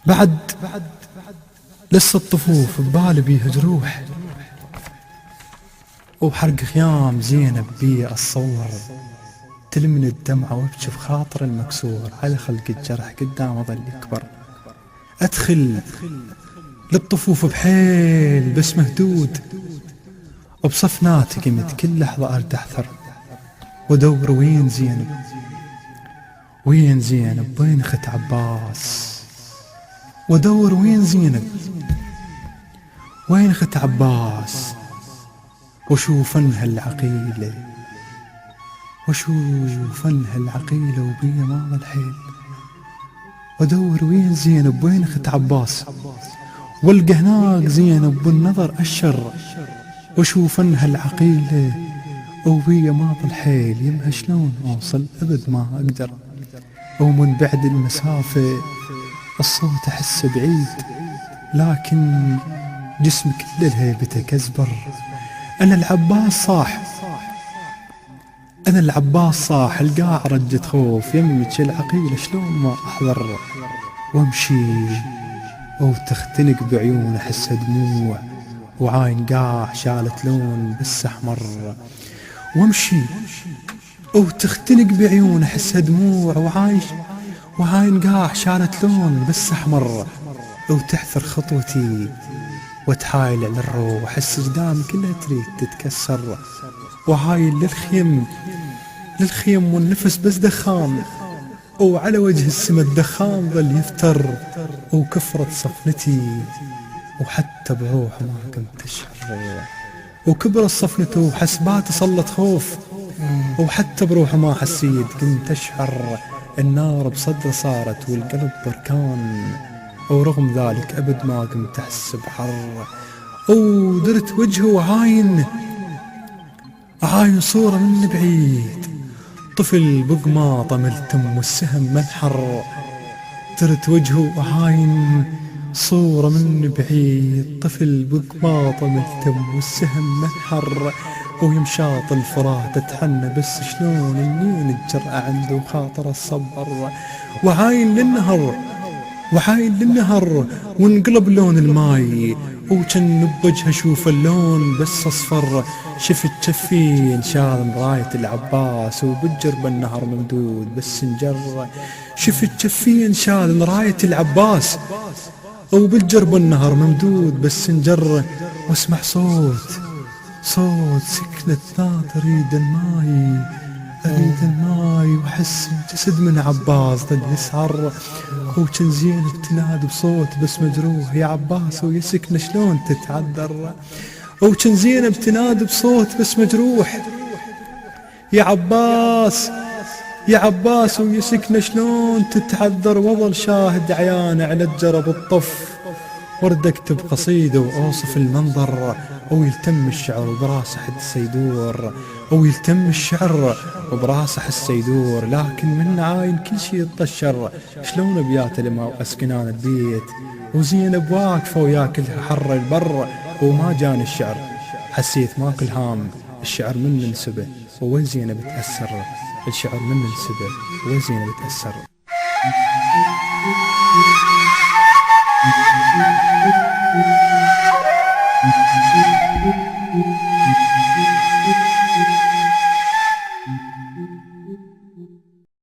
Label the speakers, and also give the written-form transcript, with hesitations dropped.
Speaker 1: بعد لسه الطفوف ببالي بيها جروح، وبحرق خيام زينب بي الصور، تلمني الدمعة وابكي بخاطر المكسور على خلق الجرح قدام ظل يكبر. ادخل للطفوف بحيل بس مهدود، وبصفناتي قمت كل لحظة ارد احثر، وادور وين زينب، وين زينب، وين اخت عباس، وادور وين زينب، وين اخت عباس، وشوف انها العقيلة، وشوف انها العقيلة وبي ماضى الحيل، وادور وين زينب، وين اخت عباس، والقى هناك زينب بالنظر الشر، وشوف انها العقيلة وبي ماضى الحيل. يمها شلون اوصل ابد ما اقدر، ومن بعد المسافة الصوت احس بعيد، لكن جسمي كل الهيبة كزبر. انا العباس صاح، انا العباس صاح، القاع رجة خوف، يمك العقيلة شلون ما احضر، وامشي وتختنق بعيون احس دموع، وعاين قاع شالت لون بس احمر، وامشي وتختنق بعيون احس دموع، وعاين قاع شالت لون بس احمر، وتحثر خطوتي وتحايل على الروح، احس قدامي كلها تريد تتكسر، وهايل للخيم والنفس بس دخان، وعلى وجه السما الدخان ظل يفتر، وكفرت صفنتي وحتى بروح ما كنت اشعر، وكبرت صفنته وحسباتي صلت خوف، وحتى بروح ما حسيت كنت اشعر، النار بصدر صارت والقلب بركان، ورغم ذلك أبد ما قمت أحس بحر، ودرت وجهه وعاين صورة من بعيد، طفل بقماطة ملتم والسهم منحر، درت وجهه وعاين صورة من بعيد، طفل بقماطة ملتم والسهم منحر، ويمشاط الفرات اتحنى بس شلون منين الجرأة عنده خاطر الصبر، وعاين للنهر وانقلب لون الماي، وكان بوجهه اشوف اللون بس اصفر، شفت شفين شال راية العباس، وبالجرب النهر ممدود بس انجر، شفت شفين شال راية العباس، وبالجرب النهر ممدود بس انجر، واسمع صوت سكنة لا تريد الماي، أريد الماي، وحس جسد من عباس ظل يسعر، وكان زينب تنادي بصوت بس مجروح، يا عباس ويا سكنة شلون تتعذر، وكان زينب تنادي بصوت بس مجروح، يا عباس ويا سكنة شلون تتعذر، وظل شاهد عيان على الجرب الطف، ورد اكتب قصيدة واوصف المنظر، ويلتم الشعر وبراسه حدس يدور، ويلتم الشعر وبراسه حس يدور، لكن من عاين كل شي يتطشر، شلون ابيات لما واسكنان البيت، وزينب واقفة وياكلها حر البر، وما جاني الشعر حسيت ماكل هام، الشعر من انسبه وين زينب تأثر، الشعر من انسبه وين زينب تأثر. Thank you.